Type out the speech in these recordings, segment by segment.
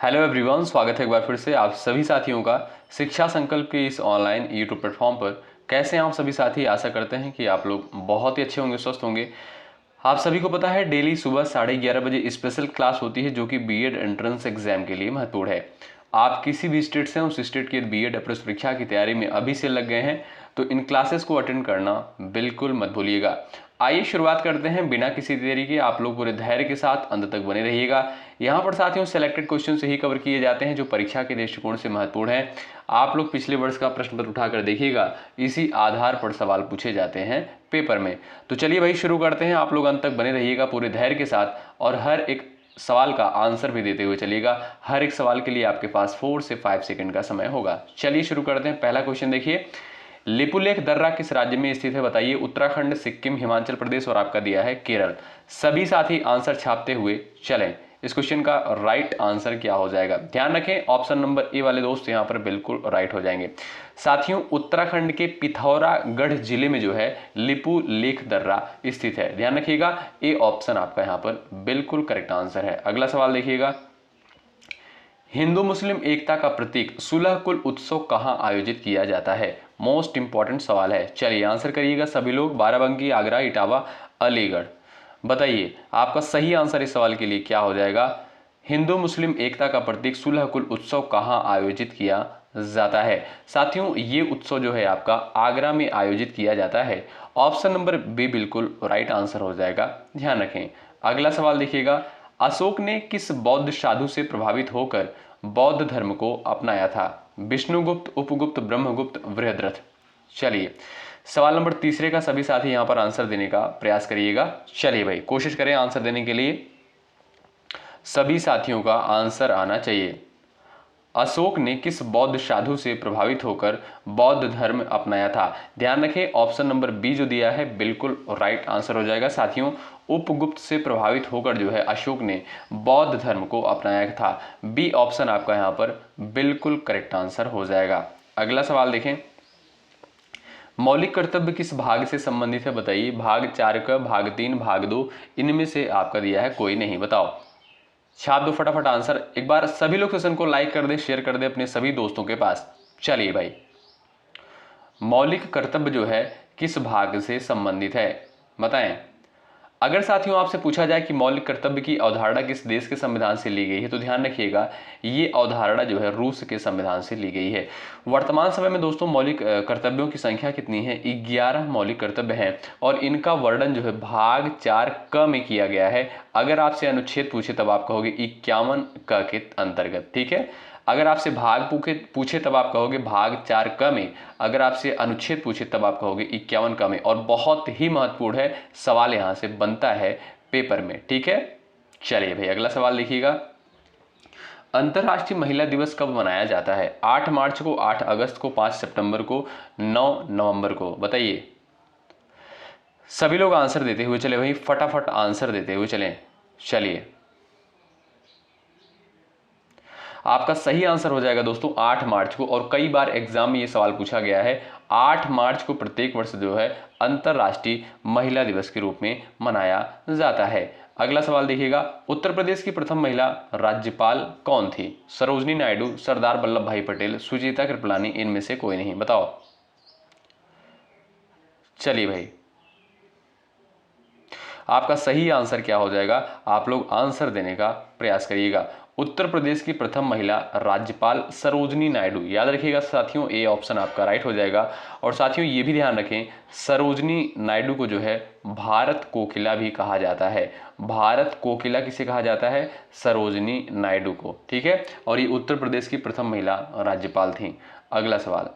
Hello everyone, स्वागत है एक बार फिर से आप सभी साथियों का शिक्षा संकल्प के इस ऑनलाइन यूट्यूब प्लेटफॉर्म पर। कैसे हैं आप सभी साथी? आशा करते हैं कि आप लोग बहुत ही अच्छे होंगे, स्वस्थ होंगे। आप सभी को पता है डेली सुबह 11:30 बजे स्पेशल क्लास होती है जो कि बीएड एंट्रेंस एग्जाम के लिए महत्वपूर्ण है। आप किसी भी स्टेट से उस स्टेट की बीएड प्रवेश परीक्षा की तैयारी में अभी से लग गए हैं तो इन क्लासेस को अटेंड करना बिल्कुल मत भूलिएगा। आइए शुरुआत करते हैं बिना किसी देरी के। आप लोग पूरे धैर्य के साथ अंत तक बने रहिएगा। यहाँ पर साथियों सेलेक्टेड क्वेश्चन से ही कवर किए जाते हैं जो परीक्षा के दृष्टिकोण से महत्वपूर्ण है। आप लोग पिछले वर्ष का प्रश्न पत्र उठाकर देखिएगा, इसी आधार पर सवाल पूछे जाते हैं पेपर में। तो चलिए भाई शुरू करते हैं। आप लोग अंत तक बने रहिएगा पूरे धैर्य के साथ और हर एक सवाल का आंसर भी देते हुए चलिएगा। हर एक सवाल के लिए आपके पास 4 से 5 सेकंड का समय होगा। चलिए शुरू करते हैं। पहला क्वेश्चन देखिए, लिपुलेख दर्रा किस राज्य में स्थित है? बताइए। उत्तराखंड, सिक्किम, हिमाचल प्रदेश और आपका दिया है केरल। सभी साथी आंसर छापते हुए चलें। इस क्वेश्चन का राइट आंसर क्या हो जाएगा? ध्यान रखें, ऑप्शन नंबर ए वाले दोस्त यहां पर बिल्कुल राइट हो जाएंगे। साथियों उत्तराखंड के पिथौरागढ़ जिले में जो है लिपुलेख दर्रा स्थित है। ध्यान रखिएगा, ए ऑप्शन आपका यहां पर बिल्कुल करेक्ट आंसर है। अगला सवाल देखिएगा, हिंदू मुस्लिम एकता का प्रतीक सुलह कुल उत्सव कहां आयोजित किया जाता है? मोस्ट इंपॉर्टेंट सवाल है। चलिए आंसर करिएगा सभी लोग। बाराबंकी, आगरा, इटावा, अलीगढ़। बताइए आपका सही आंसर इस सवाल के लिए क्या हो जाएगा? हिंदू मुस्लिम एकता का प्रतीक सुलह कुल उत्सव कहां आयोजित किया जाता है? साथियों ये उत्सव जो है आपका आगरा में आयोजित किया जाता है। ऑप्शन नंबर बी बिल्कुल राइट आंसर हो जाएगा। ध्यान रखें। अगला सवाल देखिएगा, अशोक ने किस बौद्ध साधु से प्रभावित होकर बौद्ध धर्म को अपनाया था? विष्णुगुप्त, उपगुप्त, ब्रह्मगुप्त, बृहद्रथ। चलिए सवाल नंबर तीसरे का सभी साथी यहां पर आंसर देने का प्रयास करिएगा। चलिए भाई कोशिश करें आंसर देने के लिए। सभी साथियों का आंसर आना चाहिए। अशोक ने किस बौद्ध साधु से प्रभावित होकर बौद्ध धर्म अपनाया था? ध्यान रखें, ऑप्शन नंबर बी जो दिया है बिल्कुल राइट आंसर हो जाएगा। साथियों उपगुप्त से प्रभावित होकर जो है अशोक ने बौद्ध धर्म को अपनाया था। बी ऑप्शन आपका यहां पर बिल्कुल करेक्ट आंसर हो जाएगा। अगला सवाल देखें, मौलिक कर्तव्य किस भाग से संबंधित है? बताइए। भाग 4 का, भाग 3, भाग 2, इनमें से आपका दिया है कोई नहीं। बताओ, छाप दो फटाफट आंसर। एक बार सभी लोग सेशन को लाइक कर दें, शेयर कर दें अपने सभी दोस्तों के पास। चलिए भाई, मौलिक कर्तव्य जो है किस भाग से संबंधित है बताएं। अगर साथियों आपसे पूछा जाए कि मौलिक कर्तव्य की अवधारणा किस देश के संविधान से ली गई है तो ध्यान रखिएगा ये अवधारणा जो है रूस के संविधान से ली गई है। वर्तमान समय में दोस्तों मौलिक कर्तव्यों की संख्या कितनी है? 11 मौलिक कर्तव्य हैं और इनका वर्णन जो है भाग 4 क में किया गया है। अगर आपसे अनुच्छेद पूछे तब आप कहोगे 51 क के अंतर्गत। ठीक है, अगर आपसे भाग पूछे तब आप कहोगे भाग 4 क में। अगर आपसे अनुच्छेद पूछे तब आप कहोगे 51 क में। और बहुत ही महत्वपूर्ण है, सवाल यहां से बनता है पेपर में। ठीक है, चलिए भाई अगला सवाल लिखिएगा, अंतर्राष्ट्रीय महिला दिवस कब मनाया जाता है? 8 मार्च को, 8 अगस्त को, 5 सितंबर को, 9 नवंबर को। बताइए। सभी लोग आंसर देते हुए चले भाई, फटाफट आंसर देते हुए चलें। चलिए आपका सही आंसर हो जाएगा दोस्तों 8 मार्च को। और कई बार एग्जाम में ये सवाल पूछा गया है। 8 मार्च को प्रत्येक वर्ष जो है अंतर्राष्ट्रीय महिला दिवस के रूप में मनाया जाता है। अगला सवाल देखिएगा, उत्तर प्रदेश की प्रथम महिला राज्यपाल कौन थी? सरोजनी नायडू, सरदार वल्लभ भाई पटेल, सुचेता कृपलानी, इनमें से कोई नहीं। बताओ। चलिए भाई आपका सही आंसर क्या हो जाएगा? आप लोग आंसर देने का प्रयास करिएगा। उत्तर प्रदेश की प्रथम महिला राज्यपाल सरोजनी नायडू। याद रखिएगा साथियों, ए ऑप्शन आपका राइट हो जाएगा। और साथियों ये भी ध्यान रखें, सरोजनी नायडू को जो है भारत कोकिला भी कहा जाता है। भारत कोकिला किसे कहा जाता है? सरोजनी नायडू को। ठीक है, और ये उत्तर प्रदेश की प्रथम महिला राज्यपाल थी। अगला सवाल,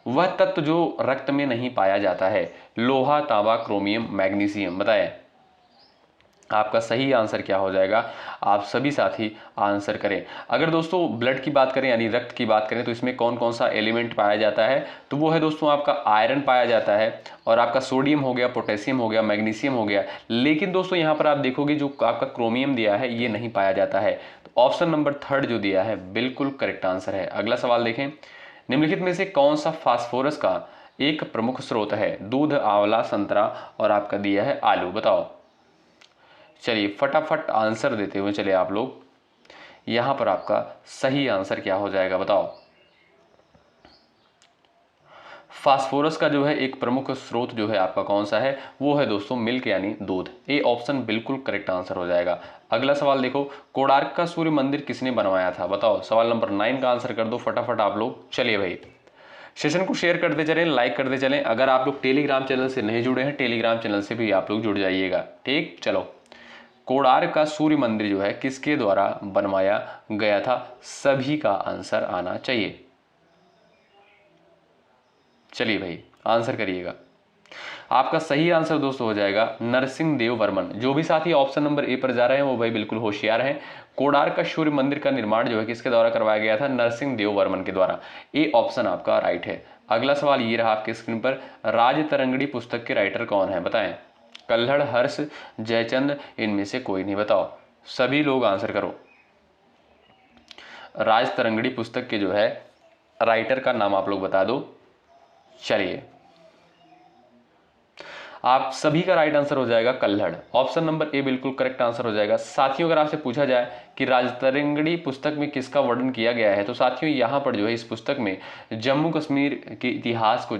वह तत्व जो रक्त में नहीं पाया जाता है? लोहा, तांबा, क्रोमियम, मैग्नीशियम। बताएं आपका सही आंसर क्या हो जाएगा? आप सभी साथी आंसर करें। अगर दोस्तों ब्लड की बात करें यानी रक्त की बात करें तो इसमें कौन कौन सा एलिमेंट पाया जाता है? तो वो है दोस्तों आपका आयरन पाया जाता है, और आपका सोडियम हो गया, पोटेशियम हो गया, मैग्नीशियम हो गया। लेकिन दोस्तों यहाँ पर आप देखोगे जो आपका क्रोमियम दिया है ये नहीं पाया जाता है। तो ऑप्शन नंबर 3 जो दिया है बिल्कुल करेक्ट आंसर है। अगला सवाल देखें, निम्नलिखित में से कौन सा फास्फोरस का एक प्रमुख स्रोत है? दूध, आंवला, संतरा और आपका दिया है आलू। बताओ। चलिए फटाफट आंसर देते हुए चले आप लोग। यहाँ पर आपका सही आंसर क्या हो जाएगा बताओ। फास्फोरस का जो है एक प्रमुख स्रोत जो है आपका कौन सा है, वो है दोस्तों मिल्क यानी दूध। ए ऑप्शन बिल्कुल करेक्ट आंसर हो जाएगा। अगला सवाल देखो, कोणार्क का सूर्य मंदिर किसने बनवाया था बताओ। सवाल नंबर 9 का आंसर कर दो फटाफट आप लोग। चलिए भाई, सेशन को शेयर करते चलें, लाइक करते चलें। अगर आप लोग टेलीग्राम चैनल से नहीं जुड़े हैं, टेलीग्राम चैनल से भी आप लोग जुड़ जाइएगा, ठीक। चलो, कोणार्क का सूर्य मंदिर जो है किसके द्वारा बनवाया गया था, सभी का आंसर आना चाहिए। चलिए भाई आंसर करिएगा। आपका सही आंसर दोस्तों हो जाएगा नरसिंह देव वर्मन। जो भी साथी ऑप्शन नंबर ए पर जा रहे हैं वो भाई बिल्कुल होशियार हैं। कोणार्क का सूर्य मंदिर का निर्माण जो है किसके द्वारा करवाया गया था, नरसिंह देव वर्मन के द्वारा। ए ऑप्शन आपका राइट है। अगला सवाल ये रहा आपके स्क्रीन पर, राजतरंगिणी पुस्तक के राइटर कौन है बताएं। कल्हड़, हर्ष, जयचंद, इनमें से कोई नहीं, बताओ। सभी लोग आंसर करो। राजतरंगिणी पुस्तक के जो है राइटर का नाम आप लोग बता दो। चलिए, आप सभी का राइट आंसर हो जाएगा कल्हड़। ऑप्शन नंबर ए बिल्कुल करेक्ट आंसर हो जाएगा। साथियों, अगर आपसे पूछा जाए कि राजतरंगिणी पुस्तक में किसका वर्णन किया गया है, तो साथियों यहाँ पर जो है इस पुस्तक में जम्मू कश्मीर के इतिहास को,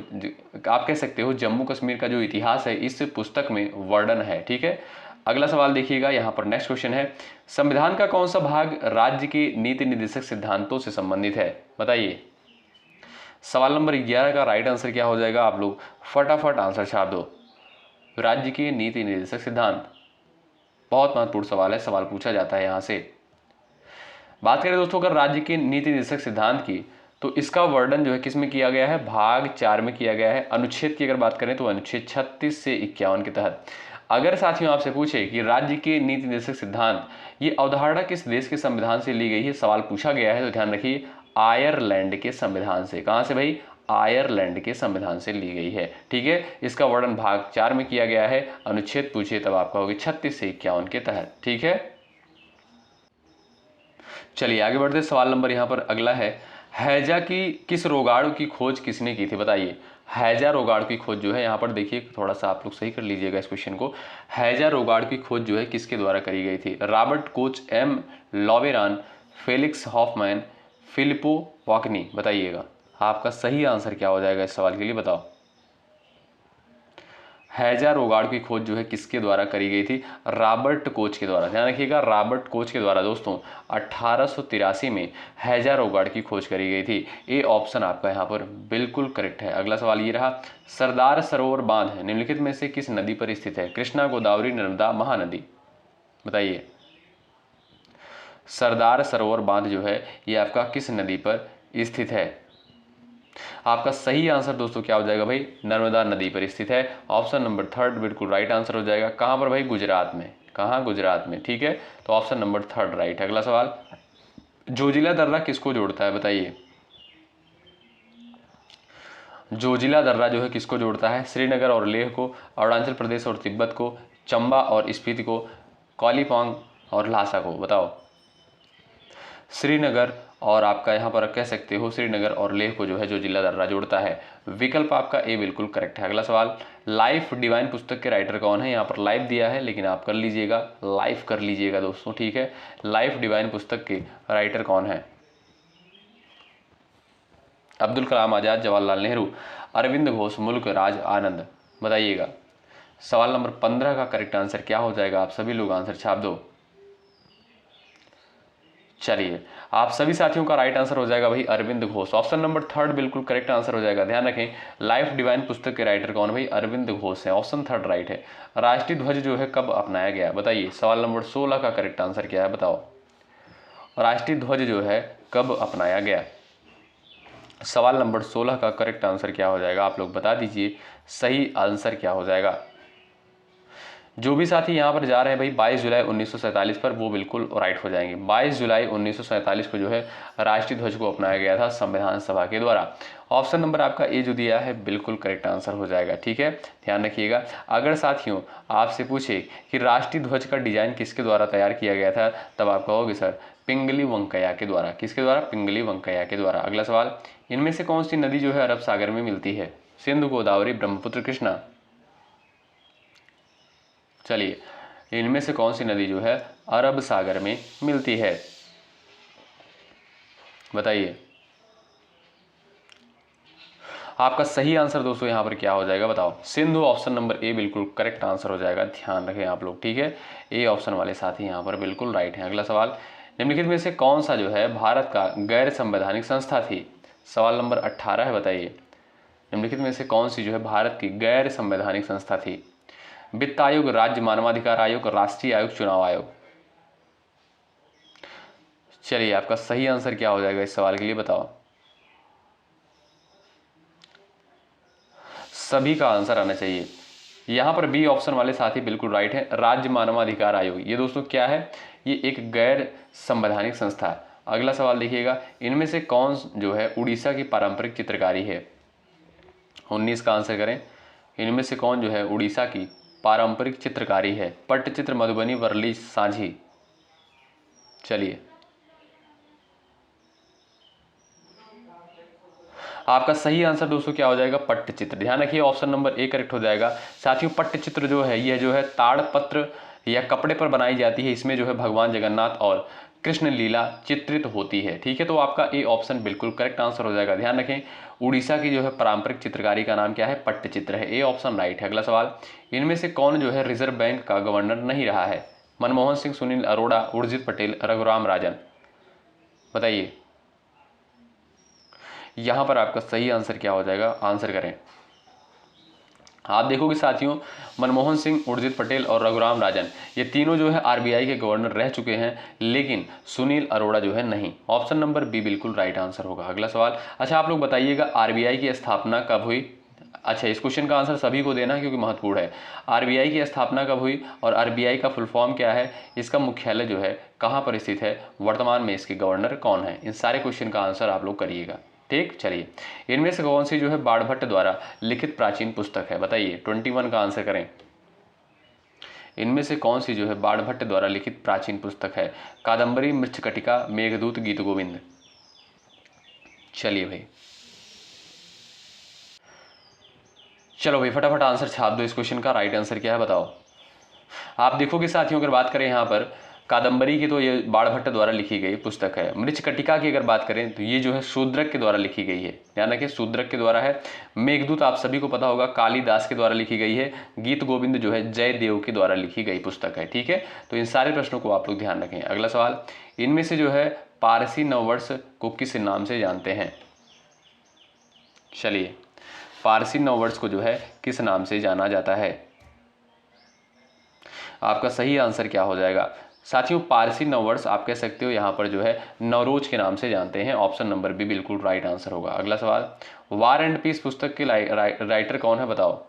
आप कह सकते हो जम्मू कश्मीर का जो इतिहास है इस पुस्तक में वर्णन है, ठीक है। अगला सवाल देखिएगा, यहाँ पर नेक्स्ट क्वेश्चन है, संविधान का कौन सा भाग राज्य के नीति निर्देशक सिद्धांतों से संबंधित है बताइए। सवाल नंबर 11 का राइट आंसर क्या हो जाएगा, आप लोग फटाफट आंसर छाप दो। राज्य के नीति निर्देशक सिद्धांत, बहुत महत्वपूर्ण सवाल है, सवाल पूछा जाता है यहां से। बात करें दोस्तों अगर राज्य के नीति निर्देशक सिद्धांत की, तो इसका वर्णन जो है किसमें किया गया है, भाग 4 में किया गया है। अनुच्छेद की अगर बात करें तो अनुच्छेद 36 से 51 के तहत। अगर साथियों आपसे पूछे कि राज्य के नीति निर्देशक सिद्धांत, ये अवधारणा किस देश के संविधान से ली गई है, सवाल पूछा गया है, तो ध्यान रखिए आयरलैंड के संविधान से। कहां से भाई, आयरलैंड के संविधान से ली गई है, ठीक है। इसका वर्णन भाग 4 में किया गया है। अनुच्छेद पूछिए तब आपका होगी 36 से 51 के तहत, ठीक है। चलिए आगे बढ़ते, सवाल नंबर यहाँ पर अगला है, हैजा की किस रोगाणु की खोज किसने की थी बताइए। हैजा रोगाणु की खोज जो है, यहाँ पर देखिए थोड़ा सा आप लोग सही कर लीजिएगा इस क्वेश्चन को। हैजा रोगाणु की खोज जो है किसके द्वारा करी गई थी, Robert Koch, M Laveran, Felix Hoffmann, Filippo वाकनी, बताइएगा। आपका सही आंसर क्या हो जाएगा इस सवाल के लिए, बताओ। हैजा रोगाणु की खोज जो है किसके द्वारा करी गई थी, रॉबर्ट कोच के द्वारा। ध्यान रखिएगा रॉबर्ट कोच के द्वारा दोस्तों 1883 में हैजा रोगाणु की खोज करी गई थी। ए ऑप्शन आपका यहाँ पर बिल्कुल करेक्ट है। अगला सवाल ये रहा, सरदार सरोवर बांध निम्नलिखित में से किस नदी पर स्थित है, कृष्णा, गोदावरी, नर्मदा, महानदी, बताइए। सरदार सरोवर बांध जो है ये आपका किस नदी पर स्थित है। आपका सही आंसर दोस्तों क्या हो जाएगा भाई, नर्मदा नदी पर स्थित है। ऑप्शन नंबर 3 बिल्कुल राइट आंसर हो जाएगा। कहां पर भाई, गुजरात में। कहां, गुजरात में, ठीक है। तो ऑप्शन नंबर 3 राइट। अगला सवाल, जोजिला दर्रा किसको जोड़ता है बताइए। जोजिला दर्रा जो है किसको जोड़ता है, श्रीनगर और लेह को, अरुणाचल प्रदेश और तिब्बत को, चंबा और स्पीति को, कालीपांग और ल्हासा को, बताओ। श्रीनगर और आपका यहाँ पर कह सकते हो श्रीनगर और लेह को जो है जोजिला दर्रा जोड़ता है। विकल्प आपका ए बिल्कुल करेक्ट है। अगला सवाल, लाइफ डिवाइन पुस्तक के राइटर कौन है, यहाँ पर लाइफ दिया है लेकिन आप कर लीजिएगा, लाइफ कर लीजिएगा दोस्तों, ठीक है। लाइफ डिवाइन पुस्तक के राइटर कौन है, अब्दुल कलाम आजाद, जवाहरलाल नेहरू, अरविंद घोष, मुल्क राज आनंद, बताइएगा। सवाल नंबर 15 का करेक्ट आंसर क्या हो जाएगा, आप सभी लोग आंसर छाप दो। चलिए, आप सभी साथियों का राइट आंसर हो जाएगा भाई अरविंद घोष। ऑप्शन नंबर 3 बिल्कुल करेक्ट आंसर हो जाएगा। ध्यान रखें लाइफ डिवाइन पुस्तक के राइटर कौन भाई, अरविंद घोष है। ऑप्शन 3 राइट है। राष्ट्रीय ध्वज जो है कब अपनाया गया बताइए। सवाल नंबर 16 का करेक्ट आंसर क्या है, बताओ। राष्ट्रीय ध्वज जो है कब अपनाया गया। सवाल नंबर 16 का करेक्ट आंसर क्या हो जाएगा, आप लोग बता दीजिए। सही आंसर क्या हो जाएगा। जो भी साथी यहाँ पर जा रहे हैं भाई 22 जुलाई 1947 पर, वो बिल्कुल राइट हो जाएंगे। 22 जुलाई 1947 को जो है राष्ट्रीय ध्वज को अपनाया गया था संविधान सभा के द्वारा। ऑप्शन नंबर आपका ए जो दिया है बिल्कुल करेक्ट आंसर हो जाएगा, ठीक है। ध्यान रखिएगा। अगर साथियों आपसे पूछे कि राष्ट्रीय ध्वज का डिजाइन किसके द्वारा तैयार किया गया था, तब आप कहोगे सर पिंगली वेंकैया के द्वारा। किसके द्वारा, पिंगली वेंकैया के द्वारा। अगला सवाल, इनमें से कौन सी नदी जो है अरब सागर में मिलती है, सिंधु, गोदावरी, ब्रह्मपुत्र, कृष्णा। चलिए, इनमें से कौन सी नदी जो है अरब सागर में मिलती है। बताइए आपका सही आंसर दोस्तों यहाँ पर क्या हो जाएगा, बताओ। सिंधु, ऑप्शन नंबर ए बिल्कुल करेक्ट आंसर हो जाएगा, ध्यान रखें आप लोग, ठीक है। ए ऑप्शन वाले साथी यहाँ पर बिल्कुल राइट हैं। अगला सवाल, निम्नलिखित में से कौन सा जो है भारत का गैर संवैधानिक संस्था थी। सवाल नंबर 18 है, बताइए निम्नलिखित में से कौन सी जो है भारत की गैर संवैधानिक संस्था थी। वित्त आयोग, राज्य मानवाधिकार आयोग, राष्ट्रीय आयोग, चुनाव आयोग। चलिए आपका सही आंसर क्या हो जाएगा इस सवाल के लिए, बताओ। सभी का आंसर आना चाहिए। यहाँ पर बी ऑप्शन वाले साथी बिल्कुल राइट है, राज्य मानवाधिकार आयोग। ये दोस्तों क्या है, ये एक गैर संवैधानिक संस्था है। अगला सवाल देखिएगा, इनमें से कौन जो है उड़ीसा की पारंपरिक चित्रकारी है। 19 का आंसर करें। इनमें से कौन जो है उड़ीसा की पारंपरिक चित्रकारी है। पट्टचित्र, मधुबनी, वर्ली, सांझी। चलिए आपका सही आंसर दोस्तों क्या हो जाएगा, पट्टचित्र। ध्यान रखिए ऑप्शन नंबर ए करेक्ट हो जाएगा। साथियों पट्टचित्र जो है यह जो है ताड़पत्र या कपड़े पर बनाई जाती है। इसमें जो है भगवान जगन्नाथ और कृष्ण लीला चित्रित होती है, ठीक है। तो आपका ए ऑप्शन बिल्कुल करेक्ट आंसर हो जाएगा। ध्यान रखें उड़ीसा की जो है पारंपरिक चित्रकारी का नाम क्या है, पट्टचित्र है। ए ऑप्शन राइट है। अगला सवाल, इनमें से कौन जो है रिजर्व बैंक का गवर्नर नहीं रहा है। मनमोहन सिंह, सुनील अरोड़ा, उर्जित पटेल, रघुराम राजन। बताइए यहां पर आपका सही आंसर क्या हो जाएगा, आंसर करें। आप देखोगे साथियों मनमोहन सिंह, उर्जित पटेल और रघुराम राजन ये तीनों जो है आरबीआई के गवर्नर रह चुके हैं, लेकिन सुनील अरोड़ा जो है नहीं। ऑप्शन नंबर बी बिल्कुल राइट आंसर होगा। अगला सवाल, अच्छा आप लोग बताइएगा आरबीआई की स्थापना कब हुई। अच्छा इस क्वेश्चन का आंसर सभी को देना है क्योंकि महत्वपूर्ण है। आरबीआई की स्थापना कब हुई और आरबीआई का फुल फॉर्म क्या है, इसका मुख्यालय जो है कहाँ पर स्थित है, वर्तमान में इसके गवर्नर कौन है। इन सारे क्वेश्चन का आंसर आप लोग करिएगा, ठीक। चलिए इनमें से कौन सी जो है बाणभट्ट द्वारा लिखित प्राचीन पुस्तक है, बताइए। 21 का आंसर करें। इनमें से कौन सी जो है बाणभट्ट द्वारा लिखित प्राचीन पुस्तक है। कादंबरी, मृच्छकटिका, मेघदूत, गीत गोविंद। चलिए भाई चलो भाई फटाफट आंसर छाप दो इस क्वेश्चन का। राइट आंसर क्या है बताओ। आप देखोगे साथियों अगर बात करें यहाँ पर कादंबरी की तो ये बाणभट्ट द्वारा लिखी गई पुस्तक है। मृच्छकटिका की अगर बात करें तो ये जो है शूद्रक के द्वारा लिखी गई है। ध्यान रखिए शूद्रक के द्वारा है। मेघदूत आप सभी को पता होगा कालिदास के द्वारा लिखी गई है। गीत गोविंद जो है जयदेव के द्वारा लिखी गई पुस्तक है, ठीक है। तो इन सारे प्रश्नों को आप लोग ध्यान रखें। अगला सवाल, इनमें से जो है पारसी नववर्ष को किस नाम से जानते हैं। चलिए पारसी नववर्ष को जो है किस नाम से जाना जाता है। आपका सही आंसर क्या हो जाएगा साथियों। पारसी नववर्ष आप कह सकते हो यहाँ पर जो है नवरोज के नाम से जानते हैं। ऑप्शन नंबर बी बिल्कुल राइट आंसर होगा। अगला सवाल, वार एंड पीस पुस्तक के राइटर कौन है बताओ।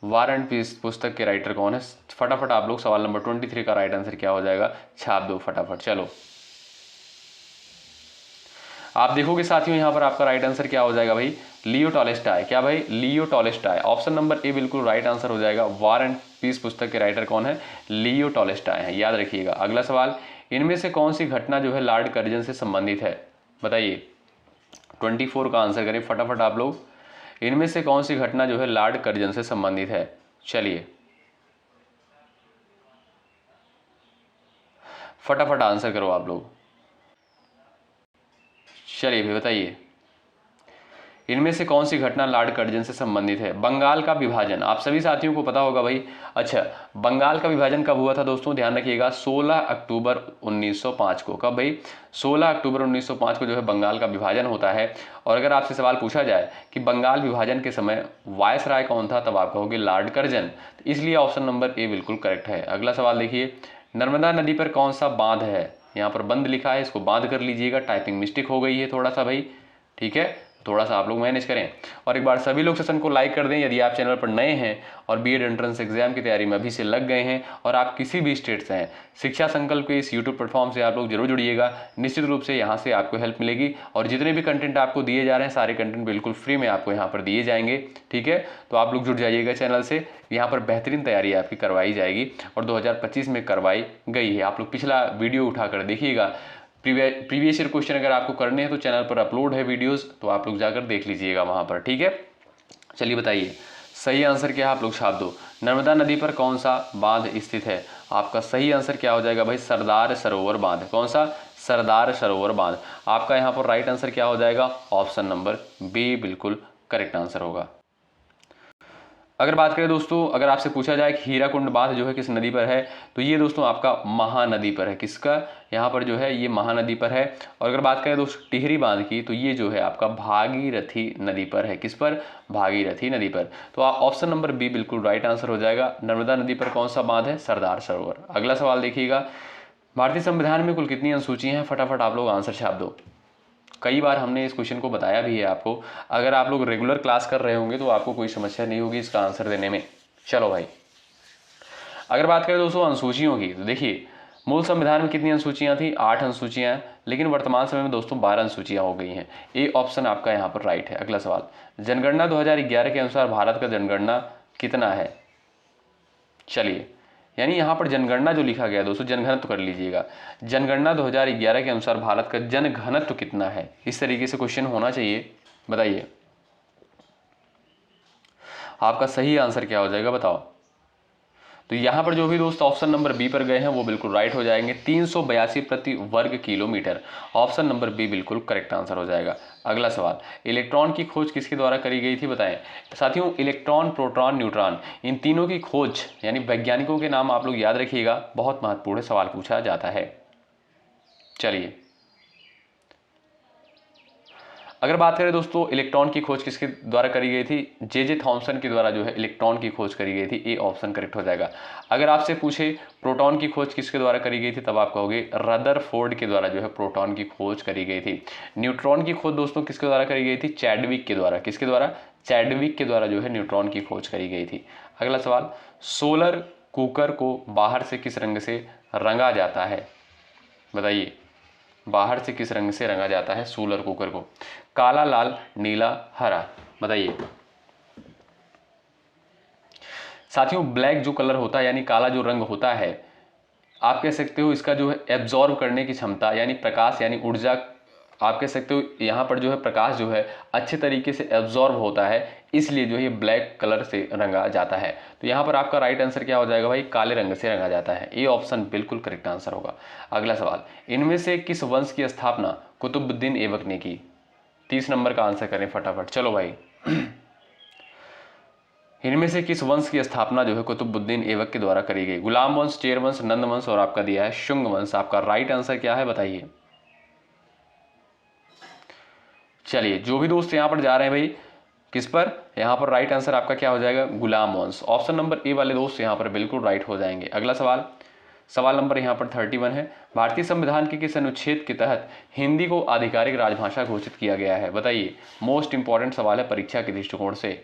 वार एंड पीस पुस्तक के राइटर कौन है। फटाफट आप लोग सवाल नंबर 23 का राइट आंसर क्या हो जाएगा छाप दो फटाफट। चलो आप देखोगे साथियों यहाँ पर आपका राइट आंसर क्या हो जाएगा भाई, लियो टॉलस्टॉय। क्या भाई, लियो टॉलस्टॉय। ऑप्शन नंबर ए बिल्कुल राइट आंसर हो जाएगा। वार एंड पीस पुस्तक के राइटर कौन है, लियो टॉलस्टॉय है, याद रखिएगा। अगला सवाल, इनमें से कौन सी घटना जो है लॉर्ड कर्जन से संबंधित है, बताइए। 24 का आंसर करें फटाफट आप लोग। इनमें से कौन सी घटना जो है लॉर्ड कर्जन से संबंधित है। चलिए फटाफट आंसर करो आप लोग। चलिए भी बताइए इनमें से कौन सी घटना लॉर्ड कर्जन से संबंधित है। बंगाल का विभाजन आप सभी साथियों को पता होगा भाई। अच्छा बंगाल का विभाजन कब हुआ था दोस्तों, ध्यान रखिएगा 16 अक्टूबर 1905 को। कब भाई, 16 अक्टूबर 1905 को जो है बंगाल का विभाजन होता है। और अगर आपसे सवाल पूछा जाए कि बंगाल विभाजन के समय वायसराय कौन था, तब आप कहोगे लॉर्ड कर्जन। इसलिए ऑप्शन नंबर ए बिल्कुल करेक्ट है। अगला सवाल देखिए, नर्मदा नदी पर कौन सा बांध है। यहाँ पर बंद लिखा है, इसको बांध कर लीजिएगा, टाइपिंग मिस्टेक हो गई है थोड़ा सा भाई, ठीक है। थोड़ा सा आप लोग मैनेज करें। और एक बार सभी लोग सेशन को लाइक कर दें यदि आप चैनल पर नए हैं और बीएड एंट्रेंस एग्जाम की तैयारी में अभी से लग गए हैं और आप किसी भी स्टेट से हैं। शिक्षा संकल्प के इस यूट्यूब प्लेटफॉर्म से आप लोग जरूर जुड़िएगा, निश्चित रूप से यहाँ से आपको हेल्प मिलेगी। और जितने भी कंटेंट आपको दिए जा रहे हैं सारे कंटेंट बिल्कुल फ्री में आपको यहाँ पर दिए जाएंगे, ठीक है। तो आप लोग जुड़ जाइएगा चैनल से, यहाँ पर बेहतरीन तैयारी आपकी करवाई जाएगी और 2025 में करवाई गई है। आप लोग पिछला वीडियो उठाकर देखिएगा। प्रीवियस ईयर क्वेश्चन अगर आपको करने हैं तो चैनल पर अपलोड है वीडियोस, तो आप लोग जाकर देख लीजिएगा वहां पर, ठीक है। चलिए बताइए सही आंसर क्या है, आप लोग छाप दो। नर्मदा नदी पर कौन सा बांध स्थित है। आपका सही आंसर क्या हो जाएगा भाई, सरदार सरोवर बांध। कौन सा, सरदार सरोवर बांध। आपका यहाँ पर राइट आंसर क्या हो जाएगा? ऑप्शन नंबर बी बिल्कुल करेक्ट आंसर होगा। अगर बात करें दोस्तों, अगर आपसे पूछा जाए कि हीराकुंड बांध जो है किस नदी पर है, तो ये दोस्तों आपका महानदी पर है। किसका? यहाँ पर जो है ये महानदी पर है। और अगर बात करें दोस्तों टिहरी बांध की, तो ये जो है आपका भागीरथी नदी पर है। किस पर? भागीरथी नदी पर। तो ऑप्शन नंबर बी बिल्कुल राइट आंसर हो जाएगा। नर्मदा नदी पर कौन सा बांध है? सरदार सरोवर। अगला सवाल देखिएगा, भारतीय संविधान में कुल कितनी अनुसूचियां हैं? फटाफट आप लोग आंसर छाप दो। कई बार हमने इस क्वेश्चन को बताया भी है आपको। अगर आप लोग रेगुलर क्लास कर रहे होंगे तो आपको कोई समस्या नहीं होगी इसका आंसर देने में। चलो भाई, अगर बात करें दोस्तों अनुसूचियों की, तो देखिए मूल संविधान में कितनी अनुसूचियां थी? 8 अनुसूचियां, लेकिन वर्तमान समय में दोस्तों 12 अनुसूचियां हो गई हैं। ए ऑप्शन आपका यहाँ पर राइट है। अगला सवाल, जनगणना 2011 के अनुसार भारत का जनगणना कितना है? चलिए, यानी यहाँ पर जनगणना जो लिखा गया दोस्तों, जनघनत्व कर लीजिएगा। जनगणना 2011 के अनुसार भारत का जनघनत्व कितना है? इस तरीके से क्वेश्चन होना चाहिए। बताइए आपका सही आंसर क्या हो जाएगा, बताओ। तो यहाँ पर जो भी दोस्त ऑप्शन नंबर बी पर गए हैं वो बिल्कुल राइट हो जाएंगे। 382 प्रति वर्ग किलोमीटर। ऑप्शन नंबर बी बिल्कुल करेक्ट आंसर हो जाएगा। अगला सवाल, इलेक्ट्रॉन की खोज किसके द्वारा करी गई थी? बताएं साथियों। इलेक्ट्रॉन, प्रोटॉन, न्यूट्रॉन, इन तीनों की खोज यानी वैज्ञानिकों के नाम आप लोग याद रखिएगा, बहुत महत्वपूर्ण सवाल पूछा जाता है। चलिए, अगर बात करें दोस्तों इलेक्ट्रॉन की खोज किसके द्वारा करी गई थी? जे थॉमसन के द्वारा जो है इलेक्ट्रॉन की खोज करी गई थी। ए ऑप्शन करेक्ट हो जाएगा। अगर आपसे पूछे प्रोटॉन की खोज किसके द्वारा करी गई थी, तब आप कहोगे रदरफोर्ड के द्वारा जो है प्रोटॉन की खोज करी गई थी। न्यूट्रॉन की खोज दोस्तों किसके द्वारा करी गई थी? चैडविक के द्वारा। किसके द्वारा? चैडविक के द्वारा जो है न्यूट्रॉन की खोज करी गई थी। अगला सवाल, सोलर कुकर को बाहर से किस रंग से रंगा जाता है? बताइए, बाहर से किस रंग से रंगा जाता है सोलर कुकर को? काला, लाल, नीला, हरा। बताइए साथियों, ब्लैक जो कलर होता है यानी काला जो रंग होता है, आप कह सकते हो इसका जो है एब्जॉर्ब करने की क्षमता यानी प्रकाश यानी ऊर्जा, आप कह सकते हो यहाँ पर जो है प्रकाश जो है अच्छे तरीके से एब्जॉर्ब होता है, इसलिए जो है ये ब्लैक कलर से रंगा जाता है। तो यहाँ पर आपका राइट आंसर क्या हो जाएगा भाई? काले रंग से रंगा जाता है। ये ऑप्शन बिल्कुल करेक्ट आंसर होगा। अगला सवाल, इनमें से किस वंश की स्थापना कुतुबुद्दीन ऐबक ने की? 30 नंबर का आंसर करें फटाफट। चलो भाई, इनमें से किस वंश की स्थापना जो है कुतुबुद्दीन ऐबक के द्वारा करी गई? गुलाम वंश, चेर वंश, नंद वंश और आपका दिया है शुंग वंश। आपका राइट आंसर क्या है बताइए। चलिए, जो भी दोस्त यहाँ पर जा रहे हैं भाई किस पर, यहाँ पर राइट आंसर आपका क्या हो जाएगा? गुलाम वंश। ऑप्शन नंबर ए वाले दोस्त यहाँ पर बिल्कुल राइट हो जाएंगे। अगला सवाल, सवाल नंबर यहाँ पर 31 है। भारतीय संविधान के किस अनुच्छेद के तहत हिंदी को आधिकारिक राजभाषा घोषित किया गया है? बताइए, मोस्ट इंपॉर्टेंट सवाल है परीक्षा के दृष्टिकोण से,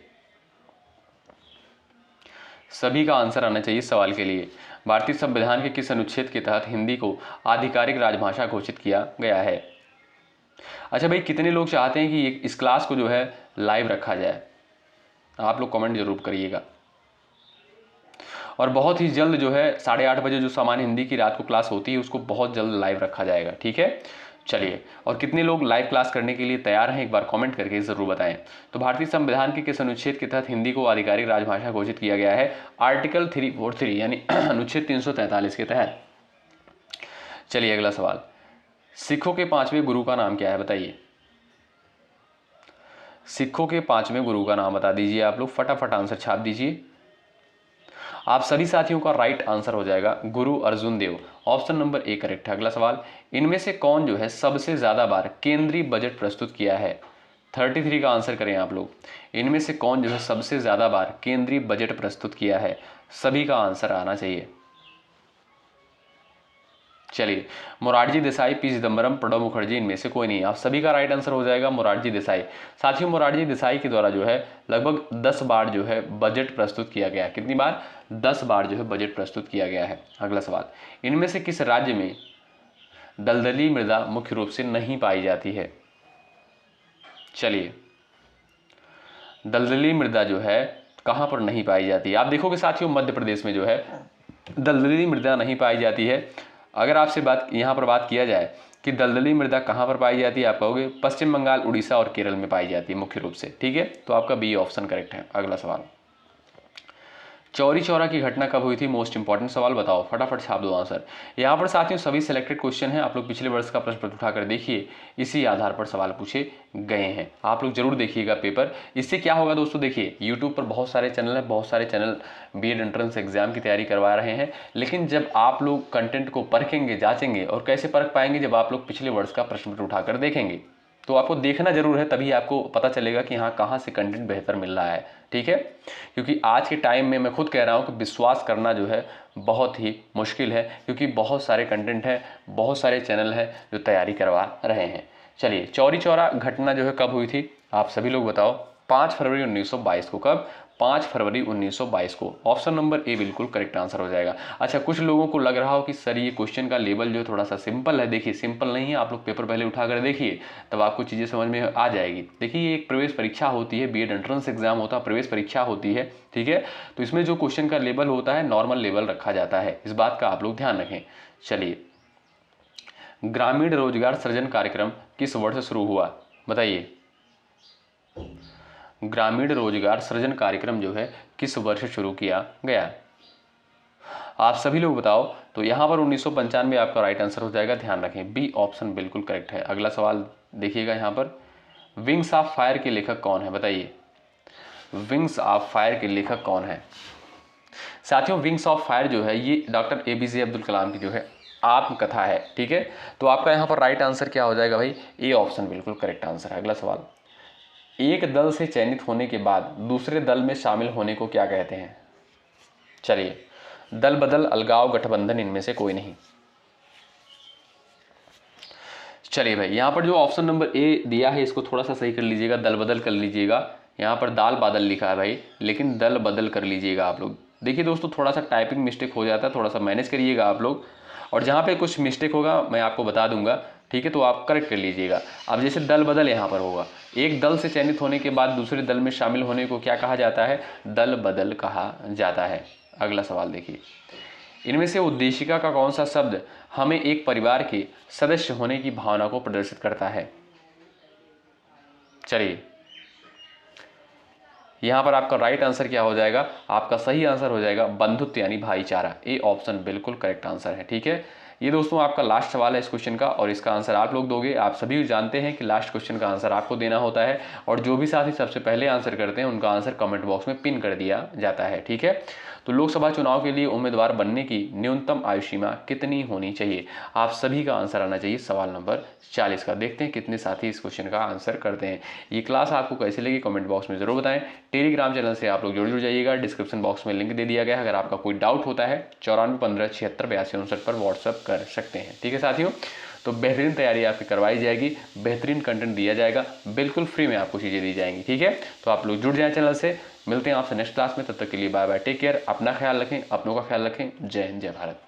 सभी का आंसर आना चाहिए इस सवाल के लिए। भारतीय संविधान के किस अनुच्छेद के तहत हिंदी को आधिकारिक राजभाषा घोषित किया गया है? अच्छा भाई, कितने लोग चाहते हैं कि इस क्लास को जो है लाइव रखा जाए? आप लोग कमेंट जरूर करिएगा। और बहुत ही जल्द जो है 8:30 बजे जो सामान्य हिंदी की रात को क्लास होती है उसको बहुत जल्द लाइव रखा जाएगा, ठीक है। चलिए, और कितने लोग लाइव क्लास करने के लिए तैयार हैं एक बार कमेंट करके जरूर बताएं। तो भारतीय संविधान के किस अनुच्छेद के तहत हिंदी को आधिकारिक राजभाषा घोषित किया गया है? आर्टिकल 343 यानी अनुच्छेद 343 के तहत। चलिए अगला सवाल, सिखों के 5वें गुरु का नाम क्या है? बताइए, सिखों के 5वें गुरु का नाम बता दीजिए आप लोग, फटाफट आंसर छाप दीजिए। आप सभी साथियों का राइट आंसर हो जाएगा गुरु अर्जुन देव। ऑप्शन नंबर ए करेक्ट है। अगला सवाल, इनमें से कौन जो है सबसे ज्यादा बार केंद्रीय बजट प्रस्तुत किया है? 33 का आंसर करें आप लोग। इनमें से कौन जो है सबसे ज्यादा बार केंद्रीय बजट प्रस्तुत किया है? सभी का आंसर आना चाहिए। चलिए, मोरारजी देसाई, पी चिदम्बरम, प्रणब मुखर्जी, इनमें से कोई नहीं। आप सभी का राइट आंसर हो जाएगा मोरारजी देसाई। साथियों, मोरारजी देसाई के द्वारा जो है लगभग 10 बार जो है बजट प्रस्तुत किया गया है। कितनी बार? 10 बार जो है बजट प्रस्तुत किया गया है। अगला सवाल, इनमें से किस राज्य में दलदली मृदा मुख्य रूप से नहीं पाई जाती है? चलिए, दलदली मृदा जो है कहां पर नहीं पाई जाती है? आप देखोगे साथियों, मध्य प्रदेश में जो है दलदली मृदा नहीं पाई जाती है। अगर आपसे यहाँ पर बात किया जाए कि दलदली मृदा कहाँ पर पाई जाती है, आप कहोगे पश्चिम बंगाल, उड़ीसा और केरल में पाई जाती है मुख्य रूप से, ठीक है। तो आपका बी ऑप्शन करेक्ट है। अगला सवाल, चौरी चौरा की घटना कब हुई थी? मोस्ट इंपॉर्टेंट सवाल, बताओ, फटाफट छाप दो आंसर। यहाँ पर साथियों सभी सिलेक्टेड क्वेश्चन हैं, आप लोग पिछले वर्ष का प्रश्न पत्र उठाकर देखिए, इसी आधार पर सवाल पूछे गए हैं। आप लोग जरूर देखिएगा पेपर। इससे क्या होगा दोस्तों, देखिए यूट्यूब पर बहुत सारे चैनल हैं, बहुत सारे चैनल बीएड एंट्रेंस एग्जाम की तैयारी करवा रहे हैं, लेकिन जब आप लोग कंटेंट को परखेंगे, जांचेंगे, और कैसे परख पाएंगे, जब आप लोग पिछले वर्ष का प्रश्न पत्र उठाकर देखेंगे। तो आपको देखना जरूर है, तभी आपको पता चलेगा कि हाँ कहाँ से कंटेंट बेहतर मिल रहा है, ठीक है। क्योंकि आज के टाइम में मैं खुद कह रहा हूँ कि विश्वास करना जो है बहुत ही मुश्किल है, क्योंकि बहुत सारे कंटेंट हैं, बहुत सारे चैनल हैं जो तैयारी करवा रहे हैं। चलिए, चौरी चौरा घटना जो है कब हुई थी, आप सभी लोग बताओ। 5 फरवरी 1922 को। कब? 5 फरवरी 1922 को। ऑप्शन नंबर ए बिल्कुल करेक्ट आंसर हो जाएगा। अच्छा, कुछ लोगों को लग रहा हो कि सर ये क्वेश्चन का लेवल जो है थोड़ा सा सिंपल है। देखिए सिंपल नहीं है, आप लोग पेपर पहले उठा कर देखिए, तब आपको चीज़ें समझ में आ जाएगी। देखिए ये एक प्रवेश परीक्षा होती है, बीएड एंट्रेंस एग्जाम होता है, प्रवेश परीक्षा होती है, ठीक है। तो इसमें जो क्वेश्चन का लेवल होता है नॉर्मल लेवल रखा जाता है, इस बात का आप लोग ध्यान रखें। चलिए, ग्रामीण रोजगार सृजन कार्यक्रम किस वर्ष से शुरू हुआ, बताइए। ग्रामीण रोजगार सृजन कार्यक्रम जो है किस वर्ष शुरू किया गया, आप सभी लोग बताओ। तो यहाँ पर 1995 आपका राइट आंसर हो जाएगा, ध्यान रखें, बी ऑप्शन बिल्कुल करेक्ट है। अगला सवाल देखिएगा यहाँ पर, विंग्स ऑफ फायर के लेखक कौन है, बताइए। विंग्स ऑफ फायर के लेखक कौन है? साथियों विंग्स ऑफ फायर जो है ये डॉक्टर एपीजे अब्दुल कलाम की जो है आत्मकथा है, ठीक है। तो आपका यहाँ पर राइट आंसर क्या हो जाएगा भाई, ए ऑप्शन बिल्कुल करेक्ट आंसर है। अगला सवाल, एक दल से चयनित होने के बाद दूसरे दल में शामिल होने को क्या कहते हैं? चलिए, दल बदल, अलगाव, गठबंधन, इनमें से कोई नहीं। चलिए भाई, यहाँ पर जो ऑप्शन नंबर ए दिया है इसको थोड़ा सा सही कर लीजिएगा, दल बदल कर लीजिएगा। यहाँ पर दाल बादल लिखा है भाई, लेकिन दल बदल कर लीजिएगा आप लोग। देखिए दोस्तों, थोड़ा सा टाइपिंग मिस्टेक हो जाता है, थोड़ा सा मैनेज करिएगा आप लोग, और जहाँ पे कुछ मिस्टेक होगा मैं आपको बता दूंगा, ठीक है, तो आप करेक्ट कर लीजिएगा। अब जैसे दल बदल यहाँ पर होगा, एक दल से चयनित होने के बाद दूसरे दल में शामिल होने को क्या कहा जाता है? दल बदल कहा जाता है। अगला सवाल देखिए, इनमें से उद्देशिका का कौन सा शब्द हमें एक परिवार के सदस्य होने की भावना को प्रदर्शित करता है? चलिए, यहां पर आपका राइट आंसर क्या हो जाएगा? आपका सही आंसर हो जाएगा बंधुत्व यानी भाईचारा। ए ऑप्शन बिल्कुल करेक्ट आंसर है, ठीक है। ये दोस्तों आपका लास्ट सवाल है इस क्वेश्चन का, और इसका आंसर आप लोग दोगे। आप सभी जानते हैं कि लास्ट क्वेश्चन का आंसर आपको देना होता है, और जो भी साथी सबसे पहले आंसर करते हैं उनका आंसर कमेंट बॉक्स में पिन कर दिया जाता है, ठीक है। तो लोकसभा चुनाव के लिए उम्मीदवार बनने की न्यूनतम आयु सीमा कितनी होनी चाहिए? आप सभी का आंसर आना चाहिए सवाल नंबर 40 का। देखते हैं कितने साथी इस क्वेश्चन का आंसर करते हैं। ये क्लास आपको कैसी लगी कमेंट बॉक्स में जरूर बताएं। टेलीग्राम चैनल से आप लोग जुड़ जाइएगा, डिस्क्रिप्शन बॉक्स में लिंक दे दिया गया है। अगर आपका कोई डाउट होता है 9415768259 पर व्हाट्सअप कर सकते हैं, ठीक है साथियों। तो बेहतरीन तैयारी आपकी करवाई जाएगी, बेहतरीन कंटेंट दिया जाएगा, बिल्कुल फ्री में आपको चीज़ें दी जाएंगी, ठीक है। तो आप लोग जुड़ जाएं चैनल से। मिलते हैं आपसे नेक्स्ट क्लास में, तब तक के लिए बाय बाय, टेक केयर, अपना ख्याल रखें, अपनों का ख्याल रखें। जय हिंद, जय भारत।